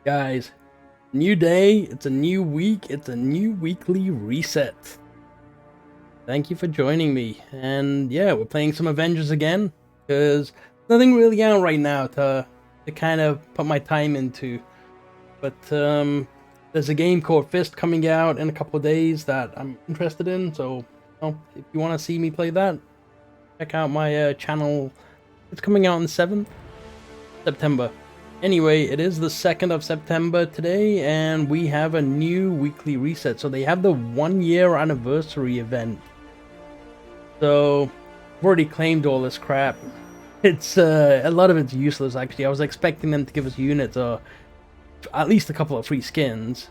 Guys, new day, it's a new week, it's a new weekly reset. Thank you for joining me. And yeah, we're playing some Avengers again, because nothing really out right now to kind of put my time into. But there's a game called Fist coming out in a couple of days that I'm interested in, so if you want to see me play that, check out my channel. It's coming out on the 7th September. Anyway, it is the 2nd of September today, and we have a new weekly reset. So they have the 1-year anniversary event. So I've already claimed all this crap. It's a lot of it's useless actually. I was expecting them to give us units or at least a couple of free skins.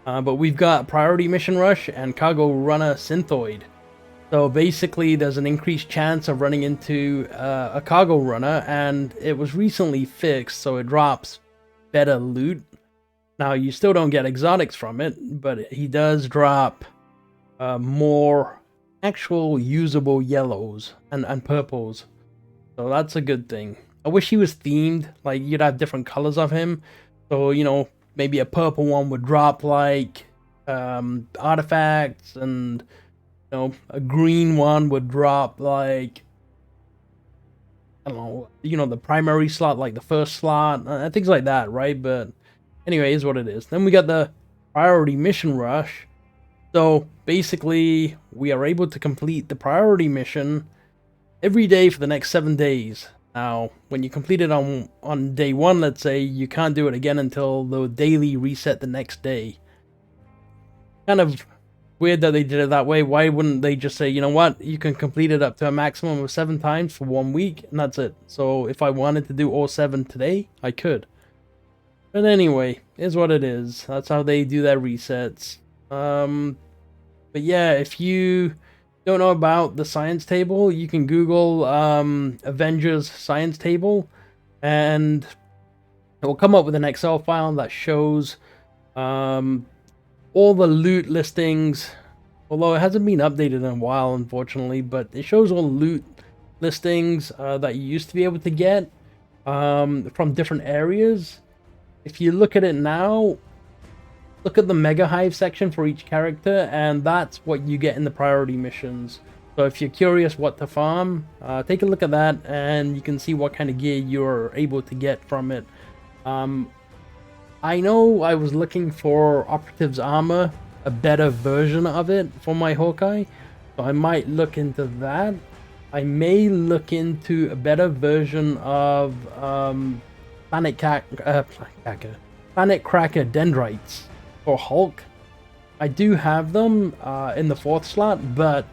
But we've got Priority Mission Rush and Cargo Runner Synthoid. So basically, there's an increased chance of running into a cargo runner, and it was recently fixed, so it drops better loot. Now, you still don't get exotics from it, but he does drop more actual usable yellows and purples. So that's a good thing. I wish he was themed, like you'd have different colors of him. So, maybe a purple one would drop like artifacts, and a green one would drop like, I don't know, the primary slot, like the first slot, things like that, right? But anyway, is what it is. Then we got the Priority Mission Rush. So basically, we are able to complete the priority mission every day for the next 7 days. Now, when you complete it on day 1, let's say, you can't do it again until the daily reset the next day. Kind of weird that they did it that way. Why wouldn't they just say, you know what, you can complete it up to a maximum of 7 times for 1 week, and that's it. So if I wanted to do all 7 today, I could. But anyway, is what it is. That's how they do their resets. But yeah, if you don't know about the science table, you can Google Avengers science table, and it will come up with an Excel file that shows all the loot listings, although it hasn't been updated in a while, unfortunately, but it shows all the loot listings that you used to be able to get from different areas. If you look at it now, look at the Mega Hive section for each character, and that's what you get in the priority missions. So if you're curious what to farm, take a look at that, and you can see what kind of gear you're able to get from it. I know I was looking for Operative's armor, a better version of it for my Hawkeye, so I might look into that. I may look into a better version of Planet Cracker Dendrites for Hulk. I do have them in the 4th slot, but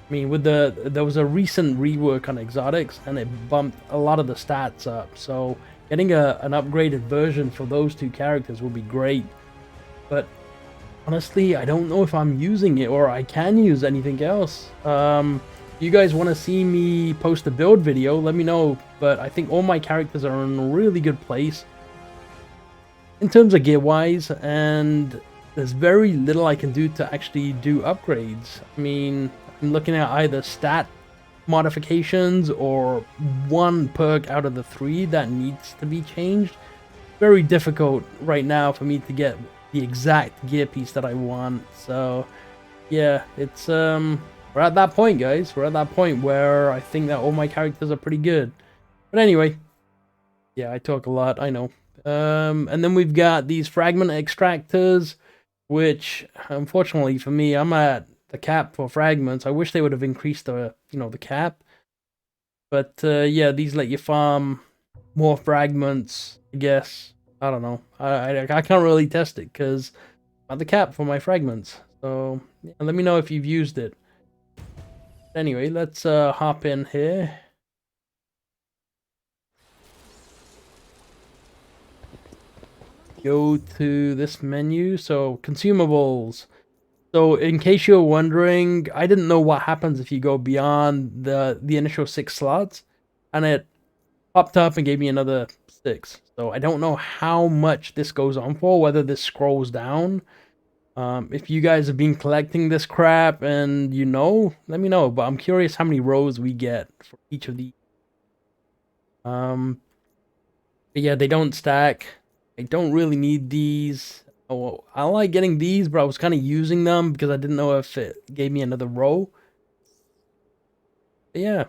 I mean, there was a recent rework on exotics, and it bumped a lot of the stats up, so getting an upgraded version for those 2 characters would be great. But honestly, I don't know if I'm using it or I can use anything else. You guys want to see me post a build video, let me know. But I think all my characters are in a really good place in terms of gear wise, and there's very little I can do to actually do upgrades. I mean, I'm looking at either stat modifications or 1 perk out of the 3 that needs to be changed. Very difficult right now for me to get the exact gear piece that I want. So yeah, it's we're at that point, guys. We're at that point where I think that all my characters are pretty good. But anyway, yeah, I talk a lot, I know. And then we've got these Fragment Extractors, which unfortunately for me, I'm at the cap for fragments. I wish they would have increased the the cap. But yeah, these let you farm more fragments, I guess. I don't know. I can't really test it because I'm at the cap for my fragments. So yeah, let me know if you've used it. Anyway, let's hop in here. Go to this menu. So consumables. So in case you're wondering, I didn't know what happens if you go beyond the initial 6 slots, and it popped up and gave me another 6. So I don't know how much this goes on for, whether this scrolls down. If you guys have been collecting this crap and let me know. But I'm curious how many rows we get for each of these. But yeah, they don't stack. I don't really need these. Oh, I like getting these, but I was kind of using them because I didn't know if it gave me another row. But yeah.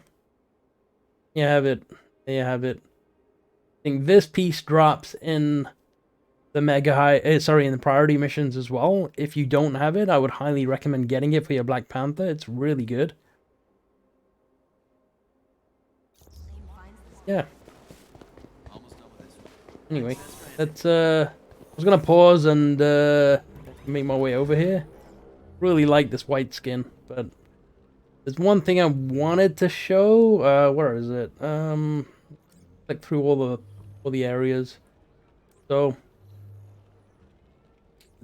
You have it. There you have it. I think this piece drops in the mega high, in the priority missions as well. If you don't have it, I would highly recommend getting it for your Black Panther. It's really good. Yeah. Anyway, let's I was gonna pause and make my way over here. Really like this white skin, but there's one thing I wanted to show. Where is it? Like through all the areas. So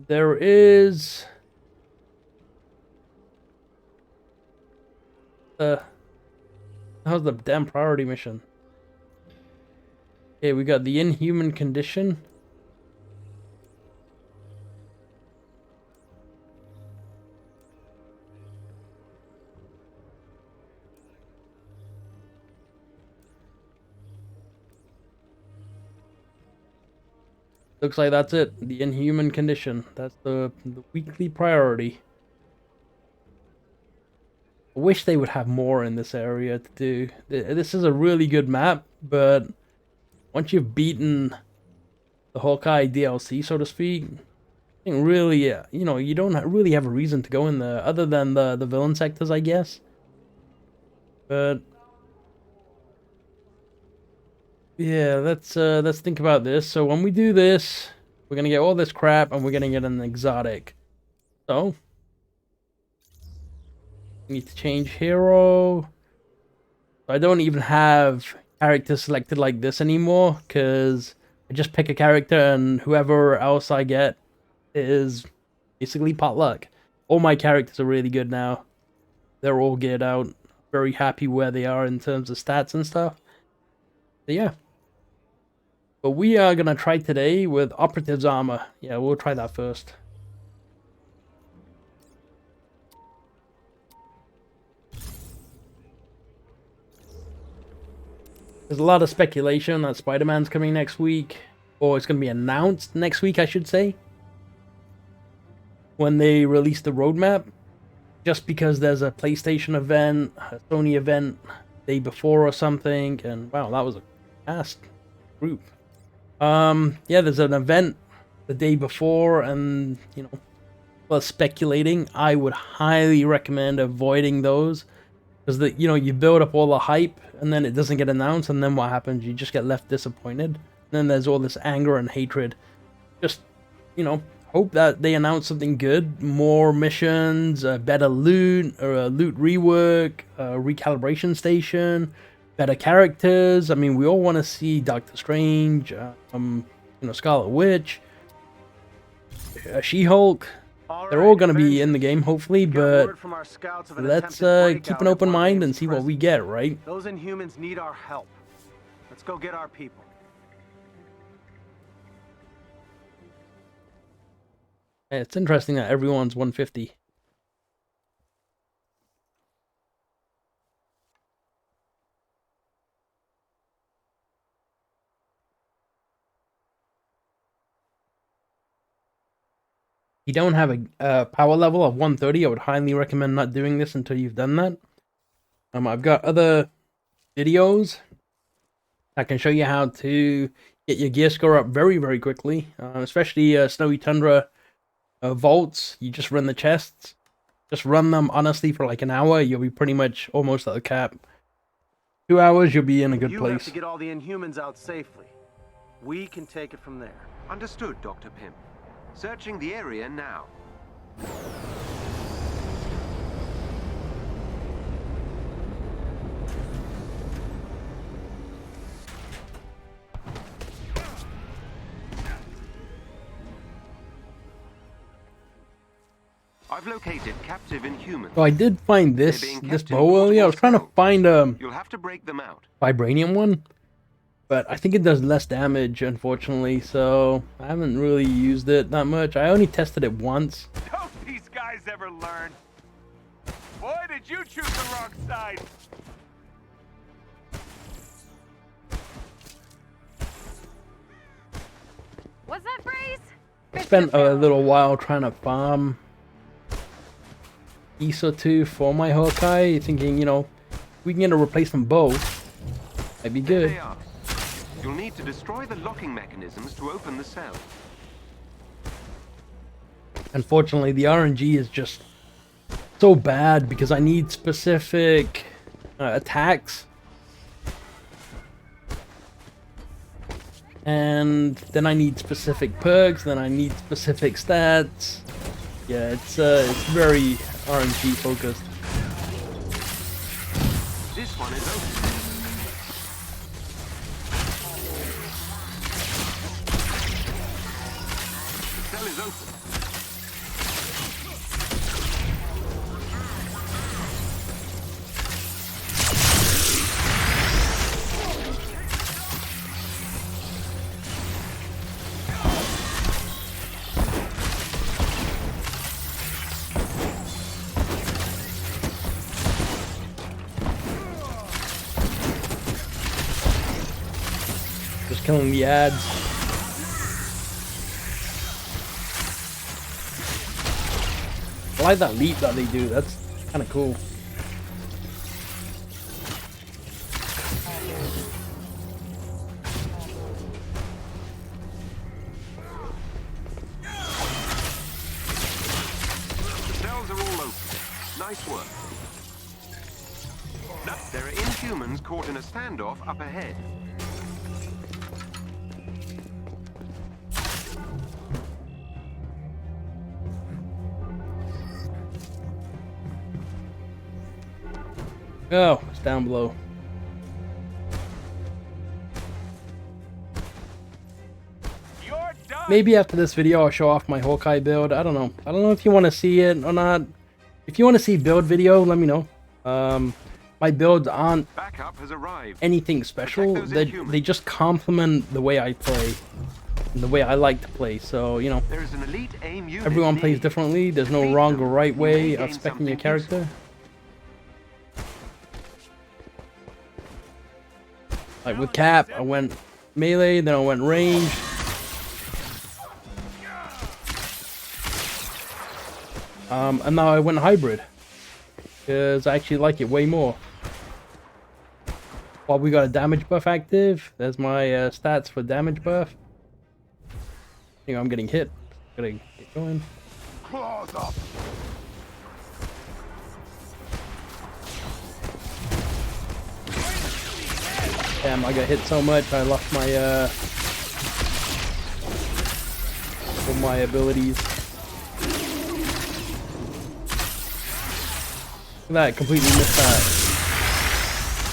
there is how's the damn priority mission? Okay, we got the inhuman condition. Looks like that's it. The inhuman condition. That's the weekly priority. I wish they would have more in this area to do. This is a really good map, but once you've beaten the Hawkeye DLC, so to speak, I think really, you know, you don't really have a reason to go in there other than the villain sectors, I guess. But yeah, let's think about this. So when we do this, we're gonna get all this crap, and we're gonna get an exotic. So we need to change hero. I don't even have characters selected like this anymore, because I just pick a character, and whoever else I get is basically potluck. All my characters are really good now. They're all geared out. Very happy where they are in terms of stats and stuff. So yeah. But we are going to try today with Operative's armor. Yeah, we'll try that first. There's a lot of speculation that Spider-Man's coming next week. Or it's going to be announced next week, I should say. When they release the roadmap. Just because there's a PlayStation event, a Sony event, day before or something. And wow, that was a fast group. Yeah, there's an event the day before, and you know, well, speculating. I would highly recommend avoiding those, because you know, you build up all the hype and then it doesn't get announced, and then what happens? You just get left disappointed. And then there's all this anger and hatred. Just, you know, hope that they announce something good, more missions, better loot, or a loot rework, recalibration station. Better characters. I mean, we all want to see Doctor Strange, you know, Scarlet Witch, She-Hulk. They're all going to be in the game, hopefully, but let's keep an open mind and see what we get, right? Those Inhumans need our help. Let's go get our people. It's interesting that everyone's 150. If you don't have a power level of 130, I would highly recommend not doing this until you've done that. I've got other videos that can show you how to get your gear score up very, very quickly. Especially Snowy Tundra vaults. You just run the chests. Just run them, honestly, for like an hour. You'll be pretty much almost at the cap. 2 hours, you'll be in a good place. You have to get all the Inhumans out safely. We can take it from there. Understood, Dr. Pym. Searching the area now. I've located captive Inhumans. So I did find this bow earlier. I was trying to find You'll have to break them out. Vibranium one, but I think it does less damage, unfortunately, so I haven't really used it that much. I only tested it once. Don't these guys ever learn? Boy, did you choose the wrong side! What's that phrase? I spent a little while trying to farm piece or two for my Hawkeye, thinking, you know, we can get a replacement bow. That'd be There good. they are. You'll need to destroy the locking mechanisms to open the cell. Unfortunately, the RNG is just so bad because I need specific attacks. And then I need specific perks, then I need specific stats. Yeah, it's very RNG focused. This one is open. The cell is open. Just killing the ads. I like that leap that they do, that's kind of cool. The cells are all open. Nice work. There are Inhumans caught in a standoff up ahead. Oh, it's down below. You're done. Maybe after this video I'll show off my Hawkeye build. I don't know. I don't know if you want to see it or not. If you want to see build video, let me know. My builds aren't Backup has arrived. anything special. They just complement the way I play and the way I like to play. So, you know, There is an elite aim unit everyone near plays you. differently. There's no Defeat wrong them. or right You way may of gain specing your something character. useful. Like with Cap, I went melee, then I went range. And now I went hybrid. Because I actually like it way more. While we got a damage buff active, there's my stats for damage buff. I think I'm getting hit. Gotta get going. Claws up. Damn, I got hit so much, I lost my, all my abilities. Look at that, completely missed that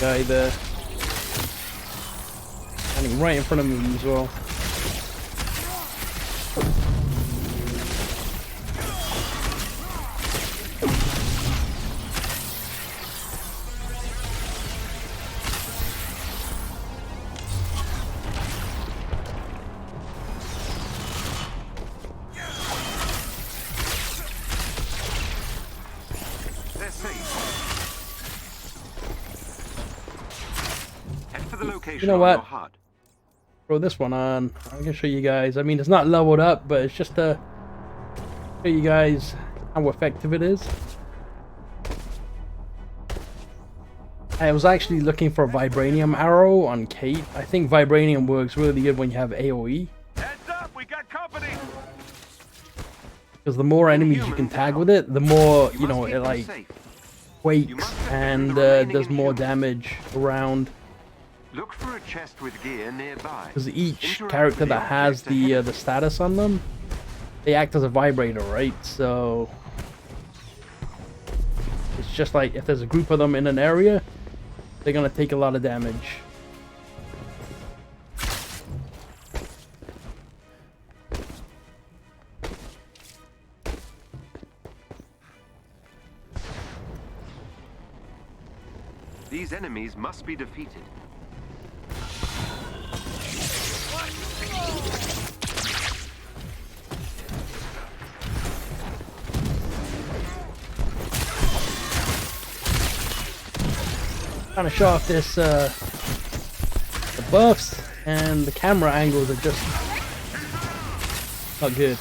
guy there. Standing right in front of me as well. They're safe. Head for the location You know on what? your HUD. Throw this one on. I'm gonna show you guys. I mean, it's not leveled up, but it's just to show you guys how effective it is. I was actually looking for a Vibranium arrow on Kate. I think Vibranium works really good when you have AoE. Heads up, we got company. Because the more enemies you can tag with it, the more, you know, must keep it them like safe. quakes and does more damage around. Look for a chest with gear nearby. Because each Interact character with the that has objects ahead of the status on them, they act as a vibrator, right? So it's just like if there's a group of them in an area, they're gonna take a lot of damage. These enemies must be defeated. Trying to show off this the buffs, and the camera angles are just Not good.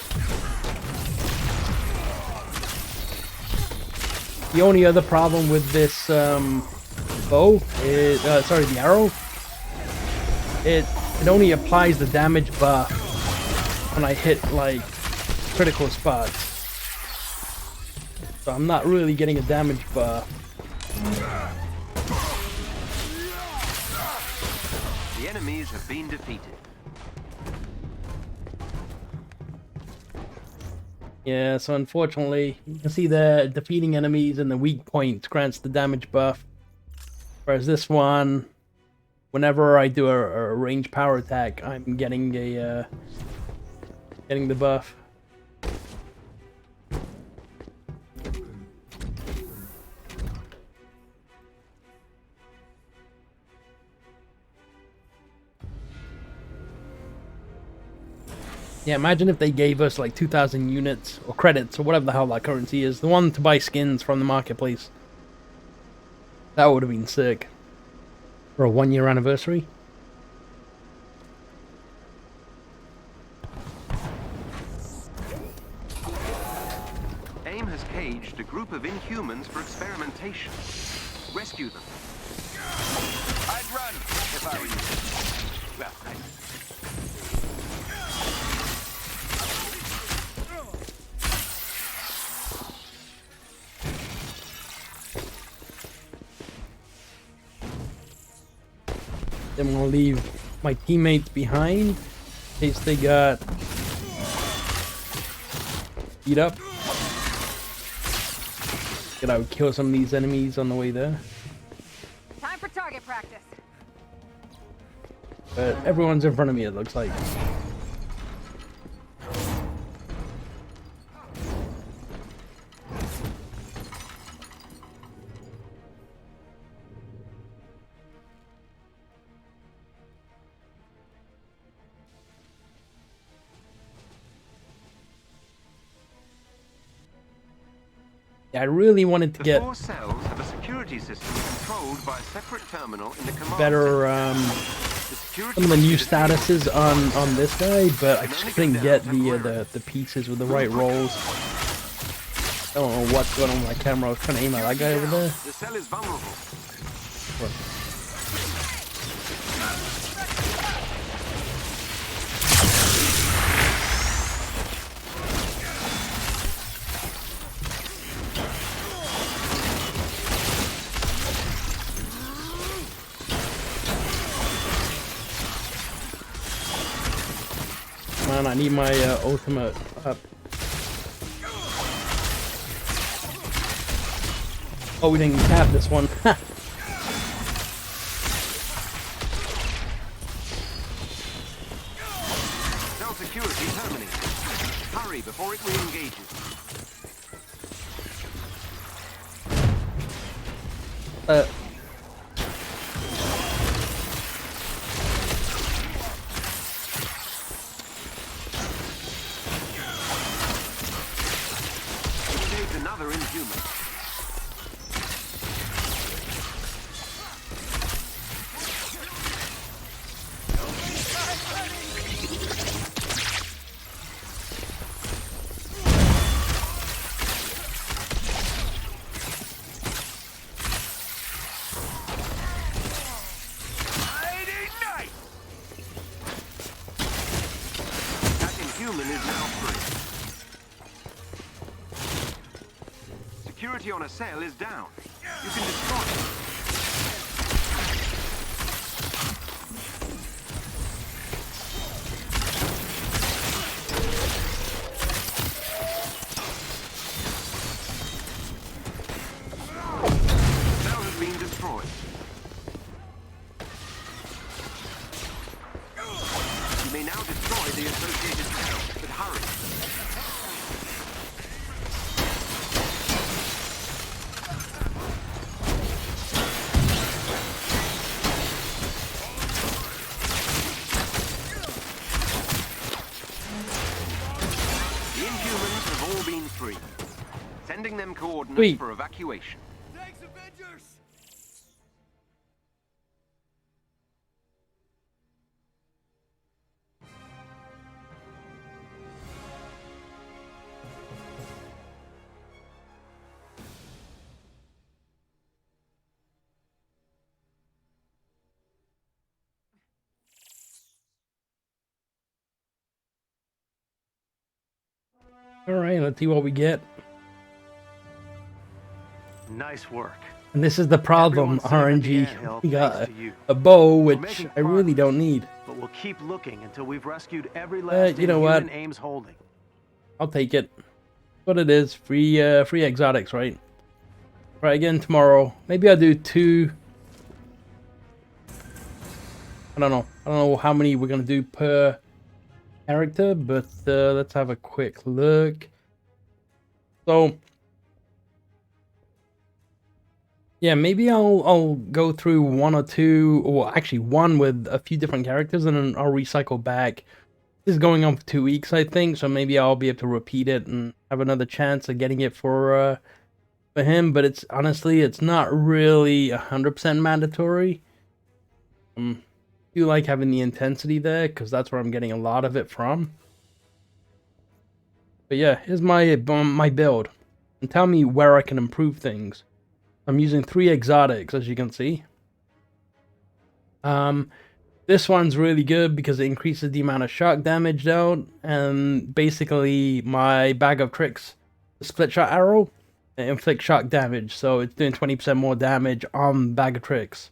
The only other problem with this bow is, sorry, the arrow. It only applies the damage buff when I hit like critical spots. So I'm not really getting a damage buff. The enemies have been defeated. Yeah, so unfortunately, you can see the defeating enemies and the weak points grants the damage buff. Whereas this one, whenever I do a range power attack, I'm getting the buff. Yeah, imagine if they gave us like 2,000 units or credits or whatever the hell that currency is, the one to buy skins from the marketplace. That would have been sick. For a 1-year anniversary. AIM has caged a group of Inhumans for experimentation. Rescue them. I'd run if I were you. Well, Then we'll leave my teammates behind in case they got beat up. Get out, kill some of these enemies on the way there. Time for target practice. But everyone's in front of me, it looks like. Yeah, I really wanted to The get 4 cells have a security system controlled by a separate terminal in the command better center. some of the new statuses on this guy, but I just couldn't get the pieces with the right rolls. I don't know what's going on with my camera. I was trying to aim at that guy over there. The cell is vulnerable. Man, I need my ultimate up. Oh, we didn't cap this one. Cell security terminated. Hurry before it re-engages. Another Inhuman. That Inhuman is now free. Security on a cell is down. You can destroy it. Cell has been destroyed. You may now destroy the associated cell, but hurry. Free. Sending them coordinates Sweet. for evacuation. thanks, Avengers! Alright, let's see what we get. Nice work. And this is the problem, Everyone safe at the RNG. anthill, We got thanks to you. a bow, which making I really don't need. But we'll keep looking until we've rescued every last You know what? AIM's holding. I'll take it. What it is, free exotics, right? Try again tomorrow. Maybe I'll do 2. I don't know how many we're gonna do per character, but let's have a quick look. So yeah, maybe I'll go through 1 or 2, or actually 1 with a few different characters, and then I'll recycle back. This is going on for 2 weeks, I think, so maybe I'll be able to repeat it and have another chance of getting it for him. But it's honestly, it's not really 100% mandatory. I do like having the intensity there because that's where I'm getting a lot of it from. But yeah, here's my build, and tell me where I can improve things. I'm using 3 exotics, as you can see. This one's really good because it increases the amount of shock damage dealt, and basically my bag of tricks, the split shot arrow, it inflicts shock damage, so it's doing 20% more damage on bag of tricks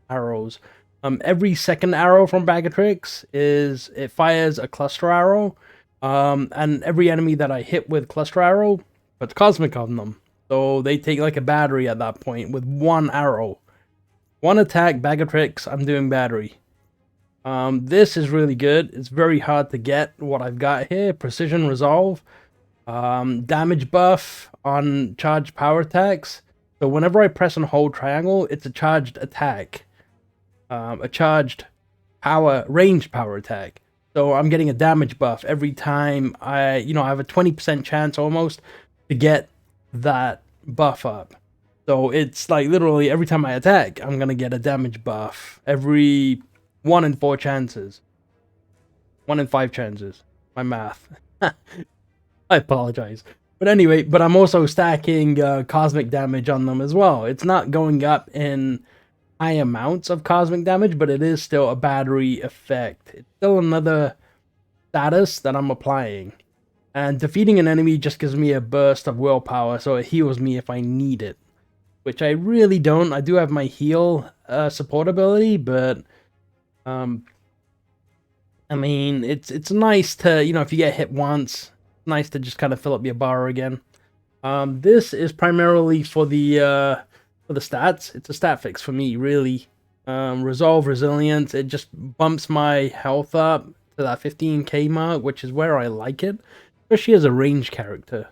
arrows. Every second arrow from bag of tricks it fires a cluster arrow, and every enemy that I hit with cluster arrow puts cosmic on them. So they take like a battery at that point with 1 arrow. 1 attack, bag of tricks, I'm doing battery. This is really good. It's very hard to get what I've got here. Precision resolve. Damage buff on charged power attacks. So whenever I press and hold triangle, it's a charged attack. A charged ranged power attack. So I'm getting a damage buff every time I have a 20% chance almost to get that buff up. So it's like literally every time I attack, I'm gonna get a damage buff every 1 in 4 chances. 1 in 5 chances. My math. I apologize. But anyway, I'm also stacking cosmic damage on them as well. It's not going up in high amounts of cosmic damage, but it is still a battery effect. It's still another status that I'm applying. And defeating an enemy just gives me a burst of willpower, so it heals me if I need it. Which I really don't. I do have my heal support ability, but I mean, it's nice to, if you get hit once, it's nice to just kind of fill up your bar again. This is primarily for the stats. It's a stat fix for me, really. Resolve Resilience, it just bumps my health up to that 15k mark, which is where I like it, especially as a range character.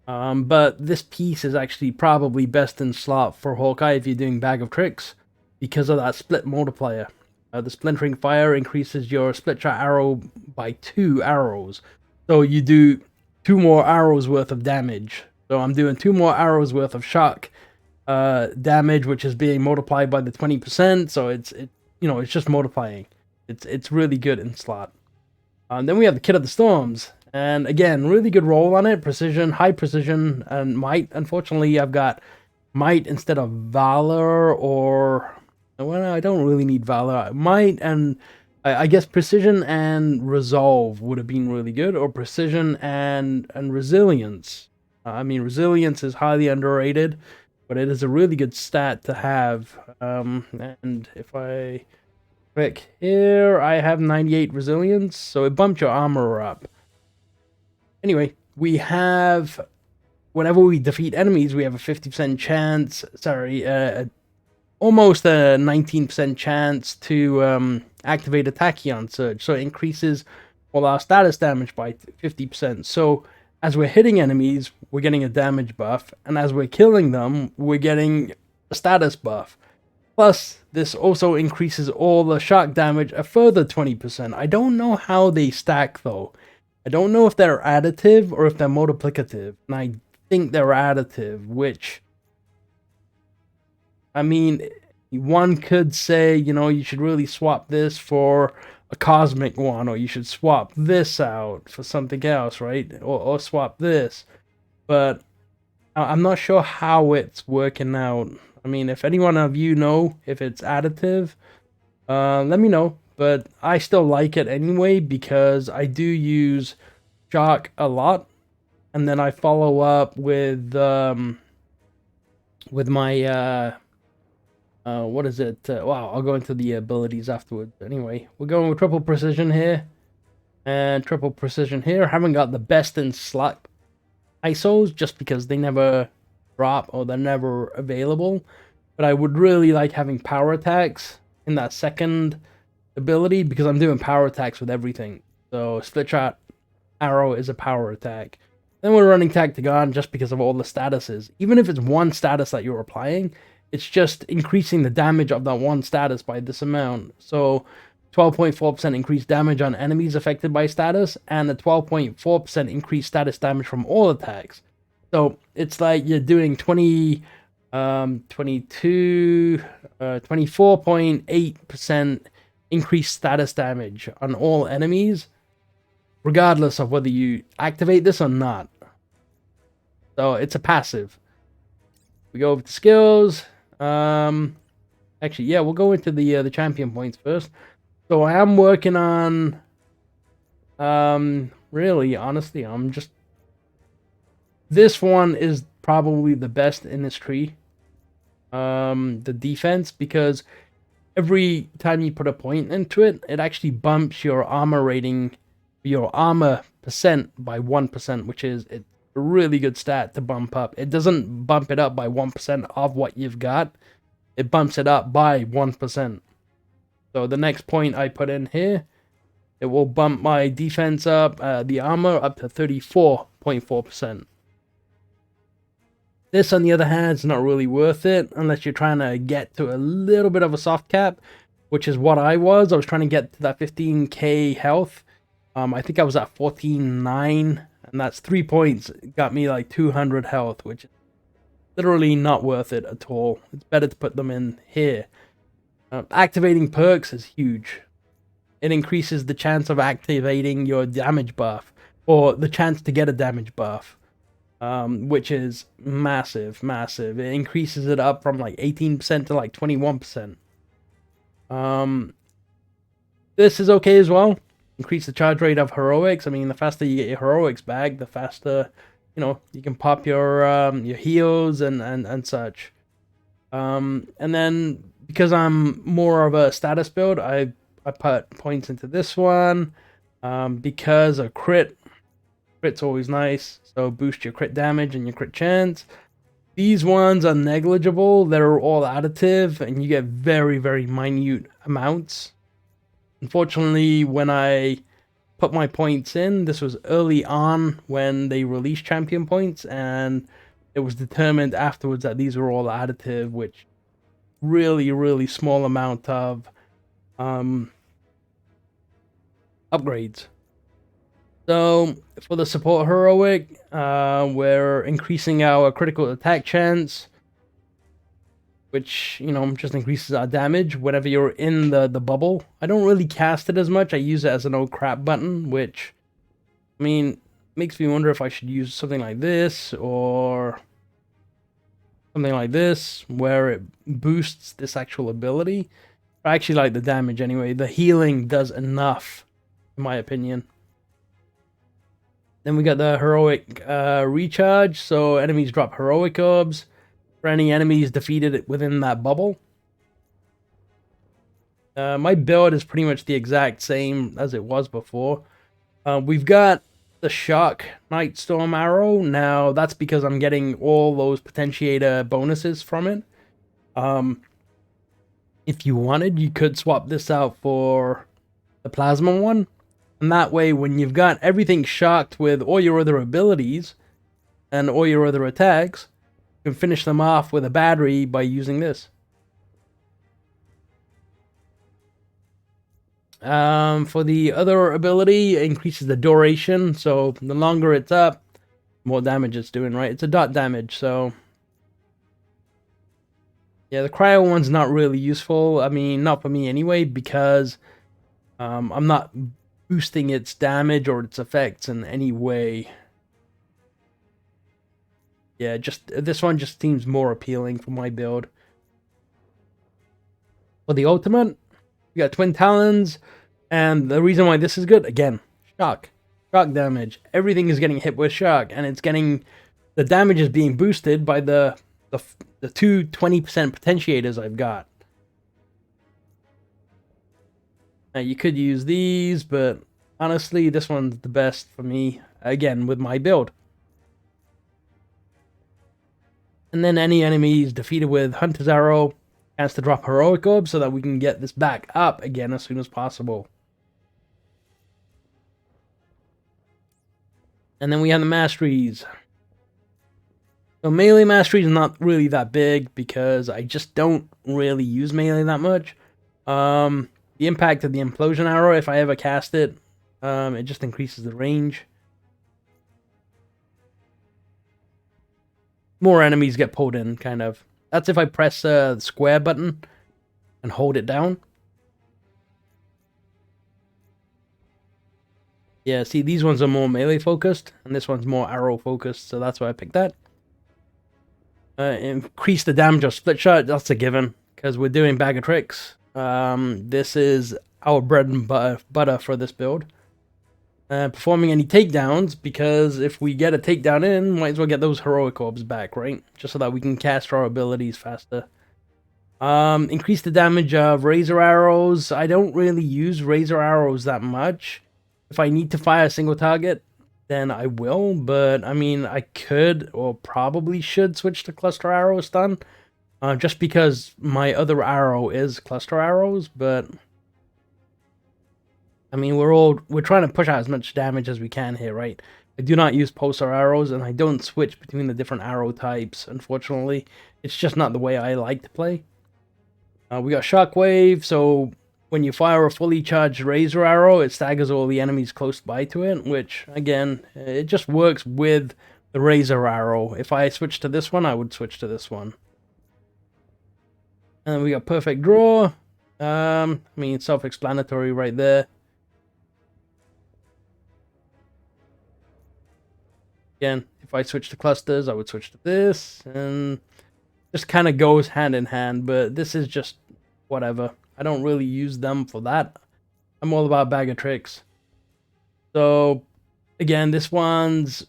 But this piece is actually probably best in slot for Hawkeye if you're doing Bag of Tricks, because of that split multiplier. The Splintering Fire increases your split shot arrow by 2 arrows. So you do 2 more arrows worth of damage. So I'm doing 2 more arrows worth of shock damage, which is being multiplied by the 20%. So it's just multiplying. It's really good in slot. Then we have the Kit of the Storms. And again, really good roll on it. Precision, high precision, and might. Unfortunately, I've got might instead of valor, or... well, I don't really need valor. Might, and I guess precision and resolve would have been really good. Or precision and resilience. I mean, resilience is highly underrated, but it is a really good stat to have. And if I click here, I have 98 resilience, so it bumped your armor up. Anyway, we have, whenever we defeat enemies, we have a 50% chance, almost a 19% chance to activate a Tachyon Surge. So it increases all our status damage by 50%. So as we're hitting enemies, we're getting a damage buff. And as we're killing them, we're getting a status buff. Plus, this also increases all the shock damage a further 20%. I don't know how they stack, though. I don't know if they're additive or if they're multiplicative. And I think they're additive, which... I mean, one could say, you should really swap this for a cosmic one, or you should swap this out for something else, right? Or swap this. But I'm not sure how it's working out. I mean, if anyone of you know if it's additive, let me know. But I still like it anyway, because I do use shock a lot. and then I follow up with my what is it? Wow, I'll go into the abilities afterwards. Anyway, we're going with triple precision here and triple precision here. I haven't got the best in slot ISOs just because they never drop or they're never available. But I would really like having power attacks in that second ability because I'm doing power attacks with everything. So split shot arrow is a power attack. Then we're running Tactigon just because of all the statuses. Even if it's one status that you're applying, it's just increasing the damage of that one status by this amount. So 12.4% increased damage on enemies affected by status, and a 12.4% increased status damage from all attacks. So it's like you're doing 24.8% increased status damage on all enemies, regardless of whether you activate this or not. So it's a passive. We go over to skills. Actually, yeah, we'll go into the champion points first. So I am working on, really, honestly, I'm just, this one is probably the best in this tree. The defense, because every time you put a point into it, it actually bumps your armor rating, your armor percent by 1%, which is a really good stat to bump up. It doesn't bump it up by 1% of what you've got. It bumps it up by 1%. So the next point I put in here, it will bump my defense up, the armor up to 34.4%. This, on the other hand, is not really worth it unless you're trying to get to a little bit of a soft cap, which is what I was. I was trying to get to that 15k health. I think I was at 14.9, and that's 3 points. It got me like 200 health, which is literally not worth it at all. It's better to put them in here. Activating perks is huge. It increases the chance of activating your damage buff, or the chance to get a damage buff, which is massive. It increases it up from like 18% to like 21%. This is okay as well. Increase the charge rate of heroics. I mean, the faster you get your heroics back, the faster, you know, you can pop your heals and such. And then because I'm more of a status build, I put points into this one because a crit's always nice, so boost your crit damage and your crit chance. These ones are negligible. They're all additive and you get very, very minute amounts. Unfortunately, when I put my points in, this was early on when they released champion points, and it was determined afterwards that these were all additive, which really small amount of upgrades. So for the support heroic, we're increasing our critical attack chance, which, you know, just increases our damage whenever you're in the bubble. I don't really cast it as much. I use it as an oh crap button, which, I mean, makes me wonder if I should use something like this or something like this, where it boosts this actual ability. I actually like the damage anyway. The healing does enough, in my opinion. Then we got the heroic recharge, so enemies drop heroic orbs for any enemies defeated within that bubble. My build is pretty much the exact same as it was before. We've got the Shock Night Storm Arrow. Now, that's because I'm getting all those potentiator bonuses from it. If you wanted, you could swap this out for the Plasma one. And that way, when you've got everything shocked with all your other abilities and all your other attacks, you can finish them off with a battery by using this. For the other ability, it increases the duration. So the longer it's up, the more damage it's doing, right? It's a dot damage, so yeah, the cryo one's not really useful. I mean, not for me anyway, because I'm not boosting its damage or its effects in any way. Yeah, just this one just seems more appealing for my build. For the ultimate, we got Twin Talons, and the reason why this is good, again, shock. shock damage. Everything is getting hit with shock, and it's getting the damage is being boosted by the two 20% potentiators I've got. Now you could use these, but honestly, this one's the best for me. Again, with my build. And then any enemies defeated with Hunter's Arrow has to drop Heroic Orb so that we can get this back up again as soon as possible. And then we have the Masteries. So melee Mastery is not really that big because I just don't really use melee that much. The impact of the Implosion Arrow, if I ever cast it, it just increases the range. More enemies get pulled in, kind of. That's if I press the square button and hold it down. Yeah, see, these ones are more melee focused, and this one's more arrow focused, so that's why I picked that. Increase the damage of split shot, that's a given, because we're doing bag of tricks. This is our bread and butter for this build. Performing any takedowns, because if we get a takedown in, might as well get those heroic orbs back, right? Just so that we can cast our abilities faster. Increase the damage of razor arrows. I don't really use razor arrows that much. If I need to fire a single target, then I will, but I mean, I could or probably should switch to cluster arrow stun. Just because my other arrow is cluster arrows, but I mean, we're trying to push out as much damage as we can here, right? I do not use pulsar arrows, and I don't switch between the different arrow types, unfortunately. It's just not the way I like to play. We got Shockwave, so when you fire a fully charged razor arrow, it staggers all the enemies close by to it, which, again, it just works with the razor arrow. If I switch to this one, I would switch to this one. And we got Perfect Draw. I mean, self-explanatory right there. Again, if I switch to clusters, I would switch to this, and just kind of goes hand in hand, but this is just whatever. I don't really use them for that. I'm all about bag of tricks. So, again, this one's...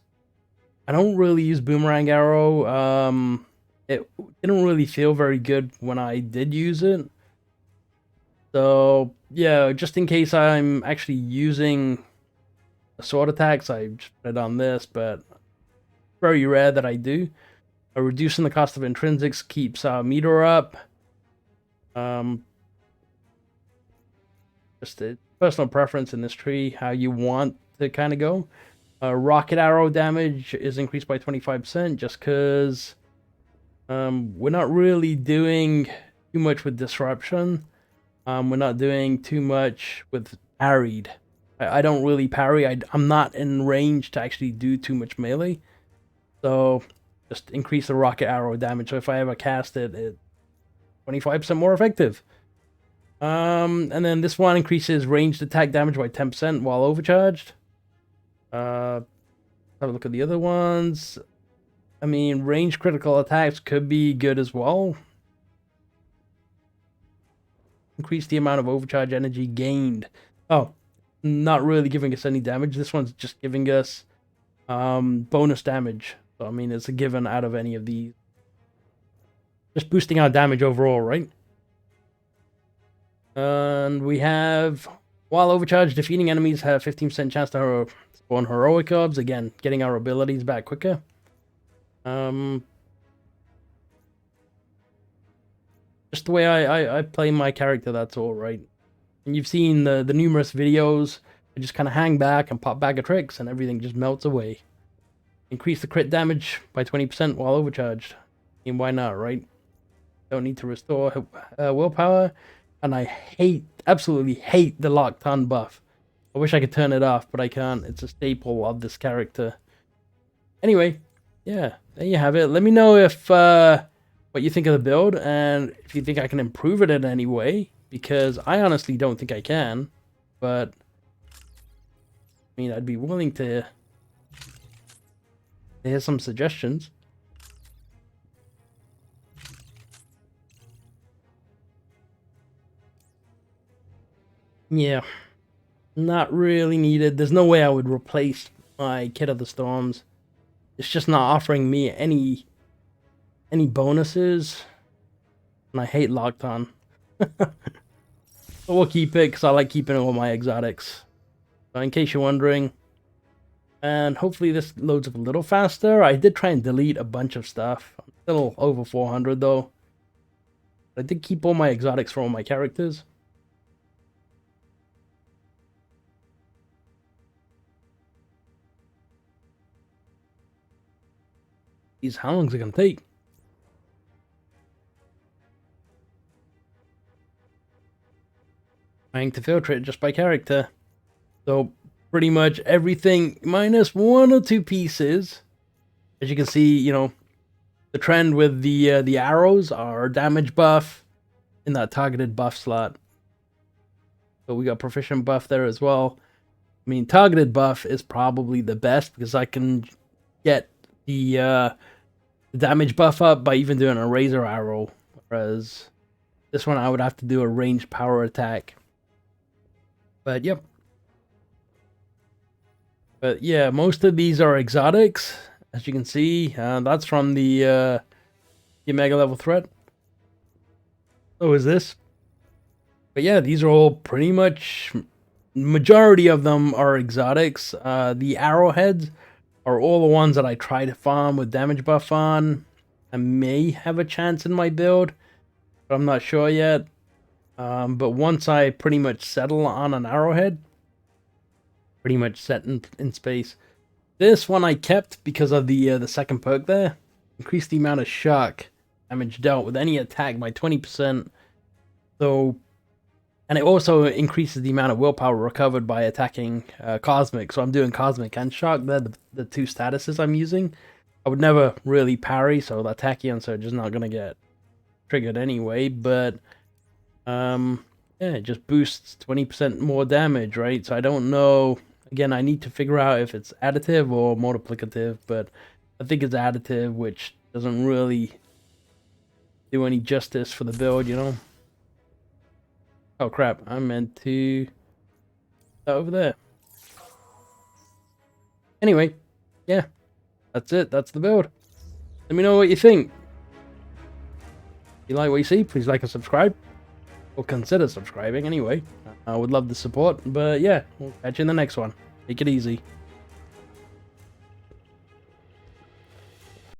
I don't really use Boomerang Arrow. It didn't really feel very good when I did use it. So, yeah, just in case I'm actually using sword attacks, I just put it on this, but very rare that I do. Reducing the cost of intrinsics keeps our meter up. Just a personal preference in this tree, how you want to kind of go. Rocket arrow damage is increased by 25% just because we're not really doing too much with disruption. We're not doing too much with parried. I don't really parry. I'm not in range to actually do too much melee. So just increase the rocket arrow damage. So if I ever cast it, it's 25% more effective. And then this one increases ranged attack damage by 10% while overcharged. Have a look at the other ones. I mean, ranged critical attacks could be good as well. Increase the amount of overcharge energy gained. Oh, not really giving us any damage. This one's just giving us bonus damage. So, I mean, it's a given out of any of these. Just boosting our damage overall, right? And we have, while overcharged, defeating enemies have 15% chance to spawn heroic orbs. Again, getting our abilities back quicker. Just the way I play my character, that's all, right? And you've seen the numerous videos. I just kind of hang back and pop bag of tricks, and everything just melts away. Increase the crit damage by 20% while overcharged. I mean, why not, right? Don't need to restore willpower. And I absolutely hate the locked on buff. I wish I could turn it off, but I can't. It's a staple of this character. Anyway, yeah, there you have it. Let me know if what you think of the build, and if you think I can improve it in any way, because I honestly don't think I can. But I mean, I'd be willing to hear some suggestions. Yeah. Not really needed. There's no way I would replace my Kit of the Storms. It's just not offering me any bonuses. And I hate Locked On. But we'll keep it because I like keeping all my exotics. So in case you're wondering. And hopefully this loads up a little faster. I did try and delete a bunch of stuff. I'm still over 400 though. I did keep all my exotics for all my characters. Jeez, how long is it going to take? Trying to filter it just by character. So pretty much everything minus 1 or 2 pieces. As you can see, you know, the trend with the arrows are damage buff in that targeted buff slot. So we got proficient buff there as well. I mean, targeted buff is probably the best because I can get the damage buff up by even doing a razor arrow, whereas this one I would have to do a ranged power attack. But yep. But yeah, most of these are exotics, as you can see. That's from the mega level threat. So is this. But yeah, these are all pretty much, majority of them are exotics. The arrowheads are all the ones that I try to farm with damage buff on. I may have a chance in my build, but I'm not sure yet. But once I pretty much settle on an arrowhead, pretty much set in space. This one I kept because of the second perk there. Increase the amount of shock damage dealt with any attack by 20%. So, and it also increases the amount of willpower recovered by attacking Cosmic. So I'm doing Cosmic and Shock. They're the 2 statuses I'm using. I would never really parry, so the Tachyon Surge is not going to get triggered anyway. But, yeah, it just boosts 20% more damage, right? So I don't know. Again, I need to figure out if it's additive or multiplicative, but I think it's additive, which doesn't really do any justice for the build, you know? Oh crap, I meant to... over there. Anyway, yeah, that's it, that's the build. Let me know what you think. If you like what you see, please like and subscribe. Or consider subscribing anyway. I would love the support, but yeah, we'll catch you in the next one. Take it easy.